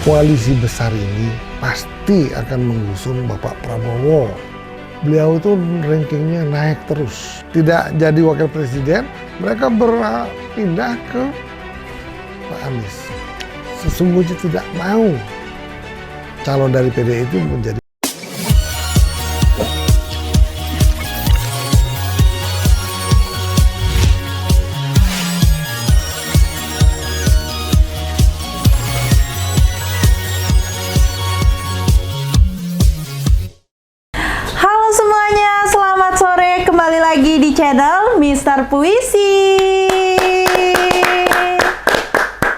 koalisi besar ini pasti akan mengusung Bapak Prabowo. Beliau itu rankingnya naik terus. Tidak jadi wakil presiden, mereka berpindah ke Pak Anies. Sesungguhnya tidak mau calon dari PDI itu menjadi. Lagi di channel Mister Puisi.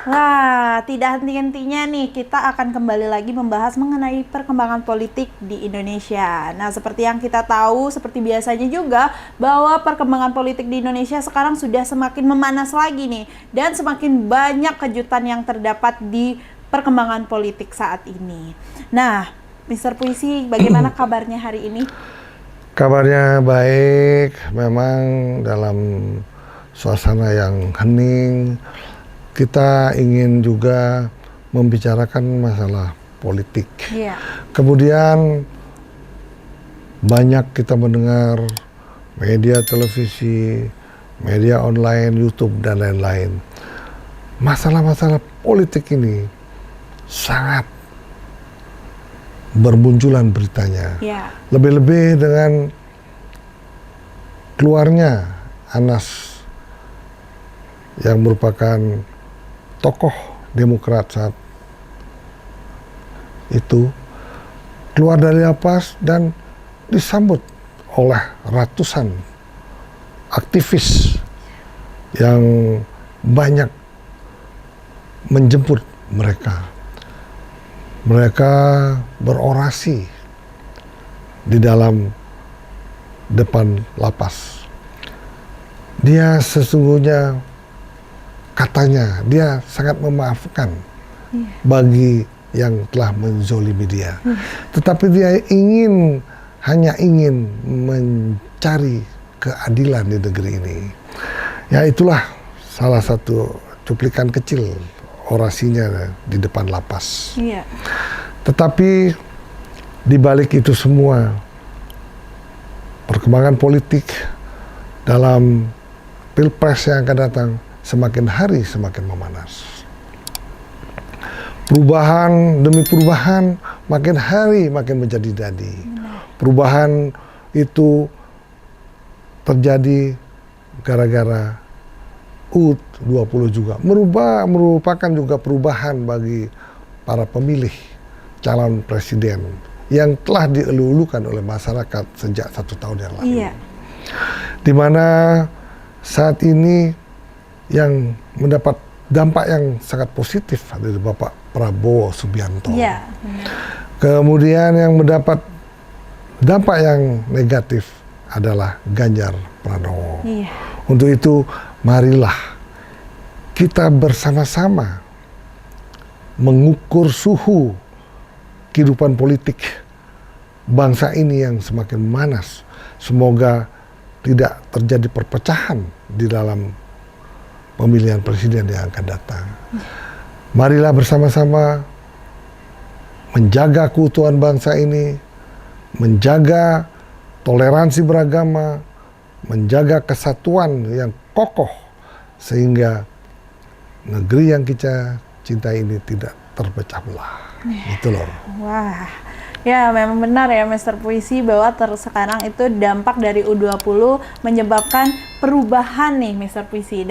Wah, tidak henti-hentinya nih kita akan kembali lagi membahas mengenai perkembangan politik di Indonesia. Nah, seperti yang kita tahu, seperti biasanya juga bahwa perkembangan politik di Indonesia sekarang sudah semakin memanas lagi nih, dan semakin banyak kejutan yang terdapat di perkembangan politik saat ini. Nah, Mister Puisi, bagaimana kabarnya hari ini? Kabarnya baik, memang dalam suasana yang hening. Kita ingin juga membicarakan masalah politik. Yeah. Kemudian banyak kita mendengar media televisi, media online, YouTube, dan lain-lain. Masalah-masalah politik ini sangat bermunculan beritanya. Yeah. Lebih-lebih dengan keluarnya Anas yang merupakan tokoh Demokrat saat itu keluar dari lapas dan disambut oleh ratusan aktivis yang banyak menjemput mereka. Mereka berorasi di dalam depan lapas. Dia sesungguhnya katanya dia sangat memaafkan bagi yang telah menzolimi dia. Tetapi dia hanya ingin mencari keadilan di negeri ini. Ya, itulah salah satu cuplikan kecil orasinya di depan lapas. Iya. Tetapi di balik itu semua, perkembangan politik dalam Pilpres yang akan datang semakin hari semakin memanas. Perubahan demi perubahan makin hari makin menjadi-jadi. Perubahan itu terjadi gara-gara U20 juga merupakan juga perubahan bagi para pemilih calon presiden yang telah dielu-elukan oleh masyarakat sejak 1 tahun yang lalu. Iya. Di mana saat ini yang mendapat dampak yang sangat positif dari Bapak Prabowo Subianto. Iya. Kemudian yang mendapat dampak yang negatif adalah Ganjar Pranowo. Iya. Untuk itu, marilah kita bersama-sama mengukur suhu kehidupan politik bangsa ini yang semakin memanas. Semoga tidak terjadi perpecahan di dalam pemilihan presiden yang akan datang. Marilah bersama-sama menjaga keutuhan bangsa ini, menjaga toleransi beragama, menjaga kesatuan yang kokoh sehingga negeri yang kita cintai ini tidak terpecah belah. Gitu loh. Wah, ya memang benar ya Mister Puisi bahwa sekarang itu dampak dari U20 menyebabkan perubahan nih Mister Puisi,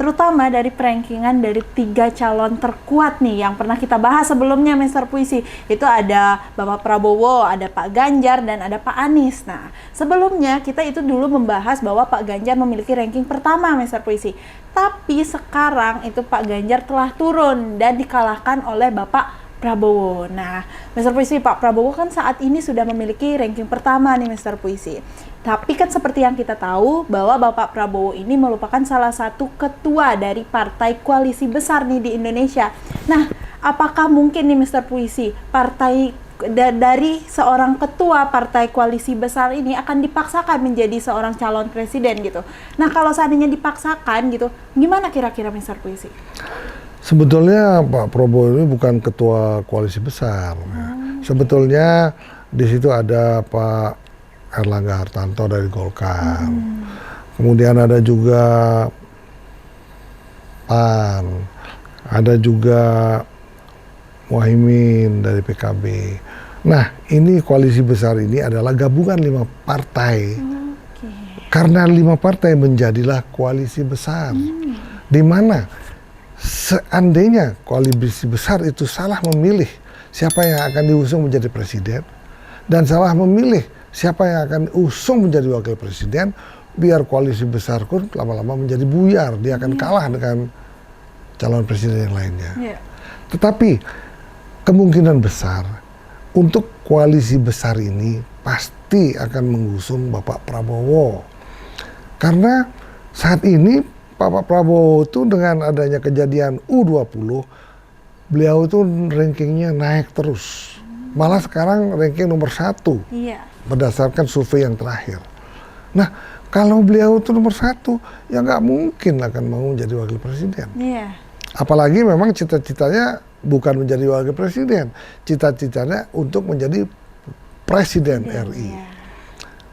terutama dari perankingan dari 3 calon terkuat nih yang pernah kita bahas sebelumnya Mister Puisi. Itu ada Bapak Prabowo, ada Pak Ganjar, dan ada Pak Anies. Nah, sebelumnya kita itu dulu membahas bahwa Pak Ganjar memiliki ranking pertama Mister Puisi. Tapi sekarang itu Pak Ganjar telah turun dan dikalahkan oleh Bapak Prabowo. Nah, Mister Puisi, Pak Prabowo kan saat ini sudah memiliki ranking pertama nih Mister Puisi. Tapi kan seperti yang kita tahu bahwa Bapak Prabowo ini merupakan salah satu ketua dari partai koalisi besar nih di Indonesia. Nah, apakah mungkin nih Mister Puisi, partai dari seorang ketua partai koalisi besar ini akan dipaksakan menjadi seorang calon presiden gitu? Nah, kalau seandainya dipaksakan gitu, gimana kira-kira Mister Puisi? Sebetulnya Pak Prabowo ini bukan ketua koalisi besar. Sebetulnya di situ ada Pak Erlangga Hartarto dari Golkar. Kemudian ada juga PAN, ada juga Muhaimin dari PKB. Nah, ini koalisi besar ini adalah gabungan 5 partai. Karena 5 partai menjadilah koalisi besar. Di mana seandainya koalisi besar itu salah memilih siapa yang akan diusung menjadi presiden dan salah memilih siapa yang akan usung menjadi wakil presiden, biar koalisi besar pun lama-lama menjadi buyar, dia akan kalah dengan calon presiden yang lainnya. Tetapi kemungkinan besar untuk koalisi besar ini pasti akan mengusung Bapak Prabowo. Karena saat ini Bapak Prabowo itu dengan adanya kejadian U20, beliau itu rankingnya naik terus. Malah sekarang ranking nomor 1 berdasarkan survei yang terakhir. Nah, kalau beliau itu nomor 1, ya nggak mungkin akan mau menjadi wakil presiden. Apalagi memang cita-citanya bukan menjadi wakil presiden, cita-citanya untuk menjadi presiden RI.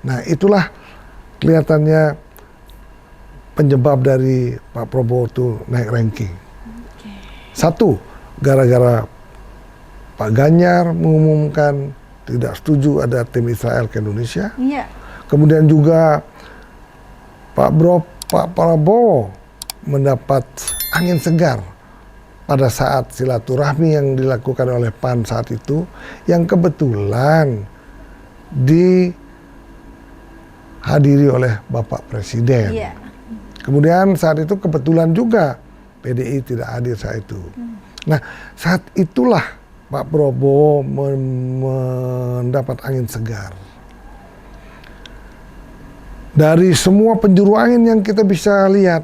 Nah, itulah kelihatannya penyebab dari Pak Prabowo itu naik ranking. Satu, gara-gara Pak Ganjar mengumumkan tidak setuju ada tim Israel ke Indonesia. Kemudian juga Pak Prabowo mendapat angin segar pada saat silaturahmi yang dilakukan oleh PAN saat itu, yang kebetulan dihadiri oleh Bapak Presiden. Kemudian saat itu kebetulan juga PDI tidak hadir saat itu. Nah, saat itulah Pak Prabowo mendapat angin segar. Dari semua penjuru angin yang kita bisa lihat,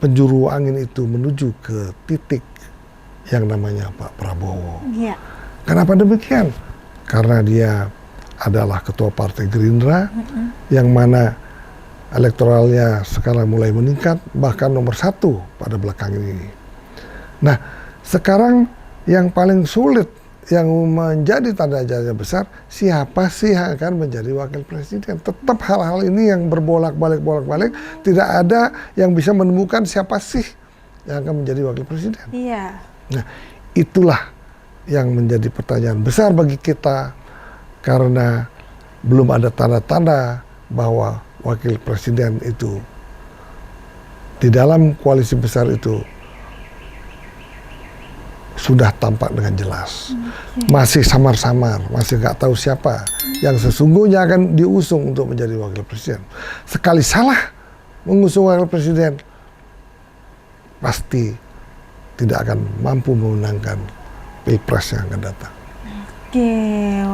penjuru angin itu menuju ke titik yang namanya Pak Prabowo. Kenapa demikian? Karena dia adalah ketua Partai Gerindra, yang mana elektoralnya sekarang mulai meningkat, bahkan nomor 1 pada belakang ini. Nah, sekarang yang paling sulit, yang menjadi tanda tanya besar, siapa sih yang akan menjadi wakil presiden? Tetap hal-hal ini yang berbolak-balik, tidak ada yang bisa menemukan siapa sih yang akan menjadi wakil presiden. Nah, itulah yang menjadi pertanyaan besar bagi kita, karena belum ada tanda-tanda bahwa wakil presiden itu di dalam koalisi besar itu sudah tampak dengan jelas. Masih samar-samar, masih nggak tahu siapa yang sesungguhnya akan diusung untuk menjadi wakil presiden. Sekali salah mengusung wakil presiden, pasti tidak akan mampu memenangkan pilpres yang akan datang.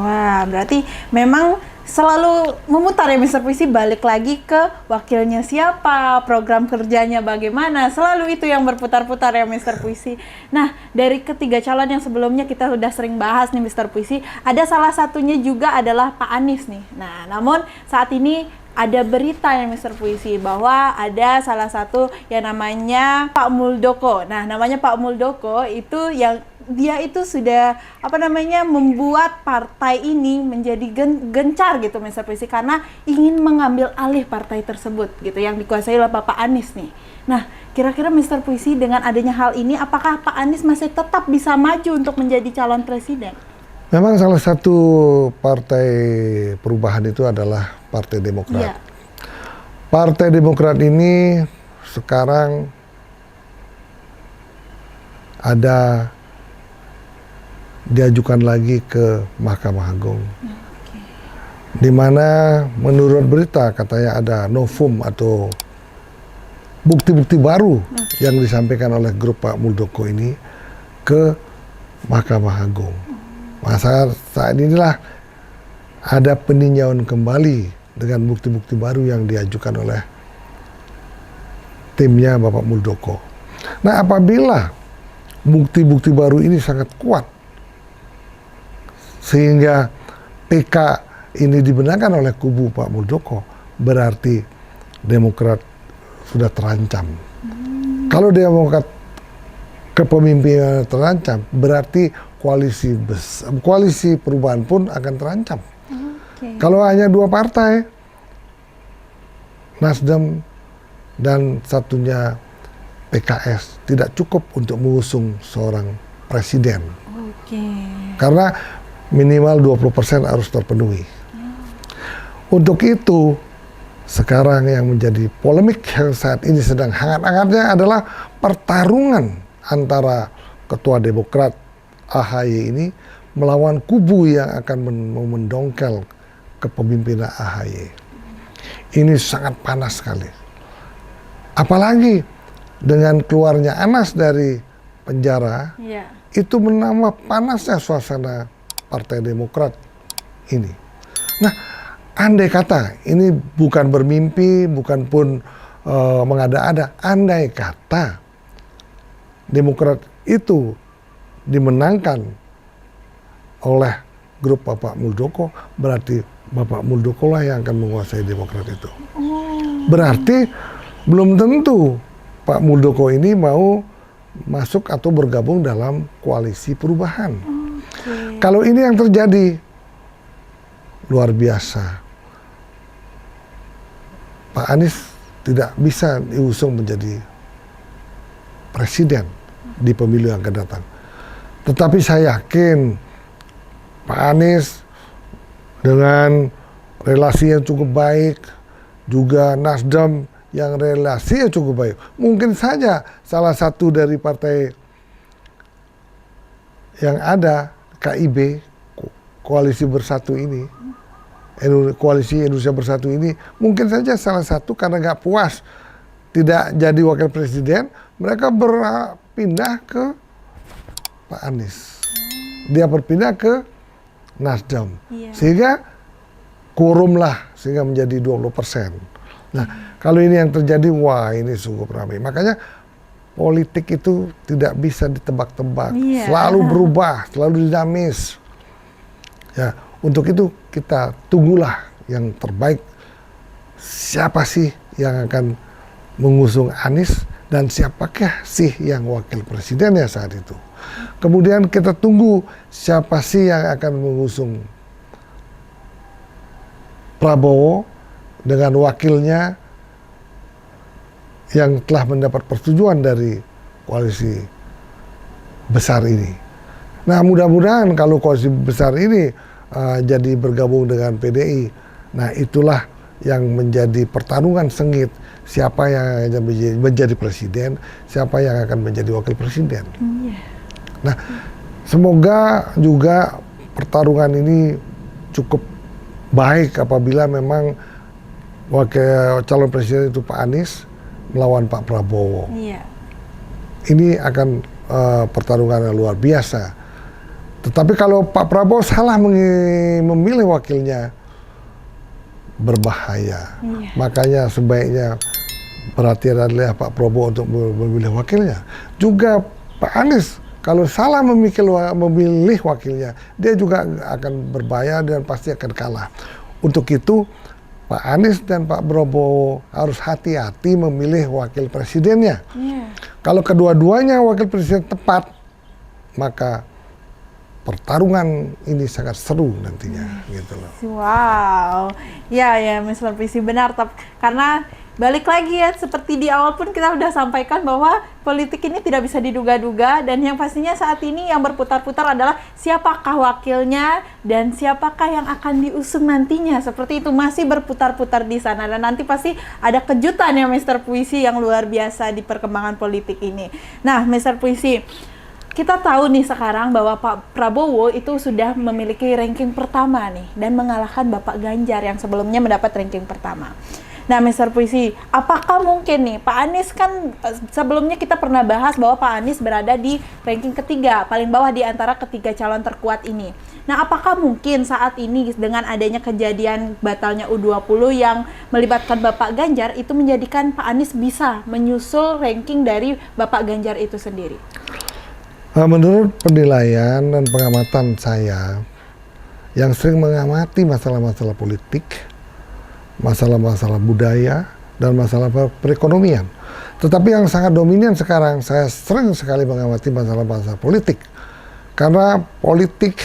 Wah, berarti memang selalu memutar ya Mr. Puisi, balik lagi ke wakilnya siapa, program kerjanya bagaimana, selalu itu yang berputar-putar ya Mr. Puisi. Nah, dari ketiga calon yang sebelumnya kita sudah sering bahas nih Mr. Puisi, ada salah satunya juga adalah Pak Anies nih. Nah, namun saat ini ada berita ya Mr. Puisi bahwa ada salah satu yang namanya Pak Muldoko. Nah, namanya Pak Muldoko itu yang dia itu sudah membuat partai ini menjadi gencar gitu Mr. Puisi, karena ingin mengambil alih partai tersebut gitu yang dikuasai oleh Bapak Anies nih. Nah, kira-kira Mr. Puisi dengan adanya hal ini, apakah Pak Anies masih tetap bisa maju untuk menjadi calon presiden? Memang salah satu partai perubahan itu adalah Partai Demokrat. Partai Demokrat ini sekarang ada diajukan lagi ke Mahkamah Agung, di mana menurut berita katanya ada novum atau bukti-bukti baru yang disampaikan oleh grup Pak Muldoko ini ke Mahkamah Agung. Masa saat inilah ada peninjauan kembali dengan bukti-bukti baru yang diajukan oleh timnya Bapak Muldoko. Nah, apabila bukti-bukti baru ini sangat kuat sehingga PK ini dibenarkan oleh kubu Pak Muldoko, berarti Demokrat sudah terancam. Kalau Demokrat kepemimpinan terancam, berarti koalisi perubahan pun akan terancam. Kalau hanya dua partai, Nasdem dan satunya PKS, tidak cukup untuk mengusung seorang presiden. Karena minimal 20% harus terpenuhi. Untuk itu, sekarang yang menjadi polemik yang saat ini sedang hangat-hangatnya adalah pertarungan antara Ketua Demokrat AHY ini melawan kubu yang akan mendongkel kepemimpinan AHY. Ini sangat panas sekali. Apalagi dengan keluarnya Anas dari penjara, itu menambah panasnya suasana Partai Demokrat ini. Nah, andai kata, ini bukan bermimpi, bukan pun mengada-ada, andai kata Demokrat itu dimenangkan oleh grup Bapak Muldoko, berarti Bapak Muldoko lah yang akan menguasai Demokrat itu. Berarti belum tentu Pak Muldoko ini mau masuk atau bergabung dalam koalisi perubahan. Kalau ini yang terjadi, luar biasa. Pak Anies tidak bisa diusung menjadi presiden di pemilu yang akan datang. Tetapi saya yakin Pak Anies dengan relasi yang cukup baik, juga Nasdem yang relasinya cukup baik, mungkin saja salah satu dari partai yang ada, KIB, Koalisi Bersatu ini, Koalisi Indonesia Bersatu ini, mungkin saja salah satu karena nggak puas tidak jadi wakil presiden, mereka berpindah ke Pak Anies. Dia berpindah ke Nasdem. Sehingga quorum lah, sehingga menjadi 20%. Nah, kalau ini yang terjadi, wah ini sungguh ramai. Makanya politik itu tidak bisa ditebak-tebak. Selalu berubah, selalu dinamis. Ya, untuk itu kita tunggulah yang terbaik. Siapa sih yang akan mengusung Anies dan siapakah sih yang wakil presidennya saat itu. Kemudian kita tunggu siapa sih yang akan mengusung Prabowo dengan wakilnya yang telah mendapat persetujuan dari koalisi besar ini. Nah, mudah-mudahan kalau koalisi besar ini jadi bergabung dengan PDI, nah itulah yang menjadi pertarungan sengit. Siapa yang akan menjadi presiden, siapa yang akan menjadi wakil presiden. Nah, semoga juga pertarungan ini cukup baik apabila memang wakil calon presiden itu Pak Anies melawan Pak Prabowo. Ini akan pertarungan yang luar biasa. Tetapi kalau Pak Prabowo salah memilih wakilnya, berbahaya. Makanya sebaiknya perhatian adalah Pak Prabowo untuk memilih wakilnya. Juga Pak Anies kalau salah memilih wakilnya, dia juga akan berbahaya dan pasti akan kalah. Untuk itu Pak Anies dan Pak Prabowo harus hati-hati memilih wakil presidennya. Kalau kedua-duanya wakil presiden tepat, maka pertarungan ini sangat seru nantinya, gitu loh. Wow, ya Mr. PC benar, karena balik lagi ya, seperti di awal pun kita udah sampaikan bahwa politik ini tidak bisa diduga-duga, dan yang pastinya saat ini yang berputar-putar adalah siapakah wakilnya dan siapakah yang akan diusung nantinya. Seperti itu masih berputar-putar di sana, dan nanti pasti ada kejutan ya Mr. Puisi yang luar biasa di perkembangan politik ini. Nah, Mr. Puisi, kita tahu nih sekarang bahwa Pak Prabowo itu sudah memiliki ranking pertama nih dan mengalahkan Bapak Ganjar yang sebelumnya mendapat ranking pertama. Nah, Mr. Puisi, apakah mungkin nih Pak Anies, kan sebelumnya kita pernah bahas bahwa Pak Anies berada di ranking ketiga, paling bawah di antara ketiga calon terkuat ini. Nah, apakah mungkin saat ini dengan adanya kejadian batalnya U20 yang melibatkan Bapak Ganjar itu menjadikan Pak Anies bisa menyusul ranking dari Bapak Ganjar itu sendiri? Menurut penilaian dan pengamatan saya yang sering mengamati masalah-masalah politik, masalah-masalah budaya, dan masalah perekonomian, Tetapi yang sangat dominan sekarang, saya sering sekali mengamati masalah-masalah politik. Karena politik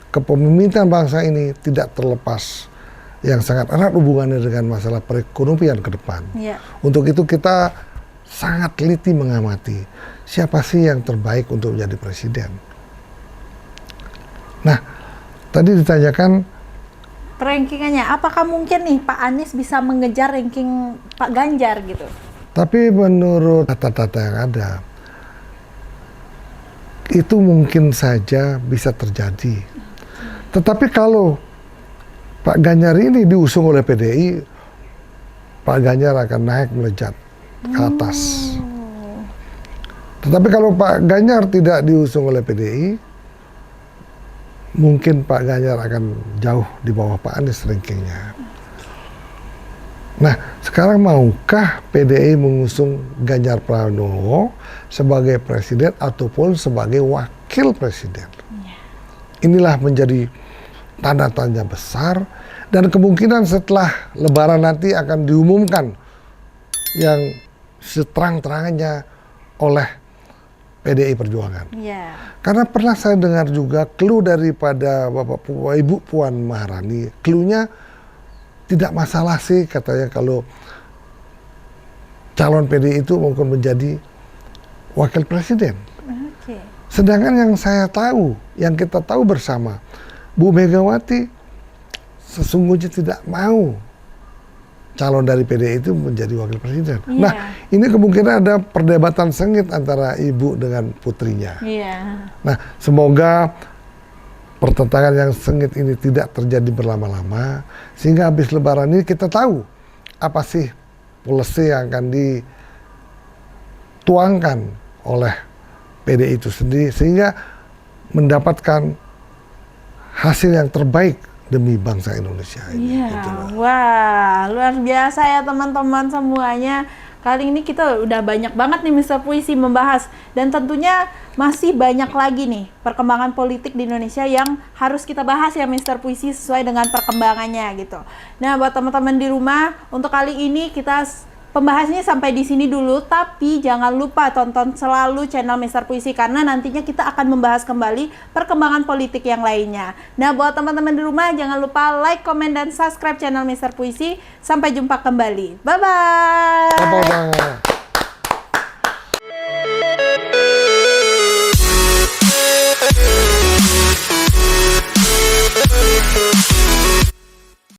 kepemimpinan bangsa ini tidak terlepas yang sangat erat hubungannya dengan masalah perekonomian ke depan. Yeah. Untuk itu kita sangat teliti mengamati siapa sih yang terbaik untuk menjadi presiden. Nah, tadi ditanyakan rankingannya, apakah mungkin nih Pak Anies bisa mengejar ranking Pak Ganjar gitu? Tapi menurut data-data yang ada, itu mungkin saja bisa terjadi. Tetapi kalau Pak Ganjar ini diusung oleh PDI, Pak Ganjar akan naik melejat ke atas. Tetapi kalau Pak Ganjar tidak diusung oleh PDI, mungkin Pak Ganjar akan jauh di bawah Pak Anies rankingnya. Nah, sekarang maukah PDI mengusung Ganjar Pranowo sebagai presiden ataupun sebagai wakil presiden? Inilah menjadi tanda tanya besar, dan kemungkinan setelah Lebaran nanti akan diumumkan yang seterang-terangnya oleh PDI Perjuangan. Karena pernah saya dengar juga clue daripada Ibu Puan Maharani, clue-nya tidak masalah sih katanya kalau calon PDI itu mungkin menjadi wakil presiden. Sedangkan yang saya tahu, yang kita tahu bersama, Bu Megawati sesungguhnya tidak mau calon dari PDI itu menjadi wakil presiden. Nah, ini kemungkinan ada perdebatan sengit antara ibu dengan putrinya. Nah, semoga pertentangan yang sengit ini tidak terjadi berlama-lama, sehingga habis Lebaran ini kita tahu apa sih policy yang akan dituangkan oleh PDI itu sendiri, sehingga mendapatkan hasil yang terbaik demi bangsa Indonesia ini. Gitu loh. Wah, luar biasa ya teman-teman semuanya. Kali ini kita udah banyak banget nih Mr. Puisi membahas, dan tentunya masih banyak lagi nih perkembangan politik di Indonesia yang harus kita bahas ya Mr. Puisi sesuai dengan perkembangannya gitu. Nah, buat teman-teman di rumah, untuk kali ini kita pembahasannya sampai di sini dulu, tapi jangan lupa tonton selalu channel Mr. Puisi karena nantinya kita akan membahas kembali perkembangan politik yang lainnya. Nah, buat teman-teman di rumah jangan lupa like, komen, dan subscribe channel Mr. Puisi. Sampai jumpa kembali. Bye-bye.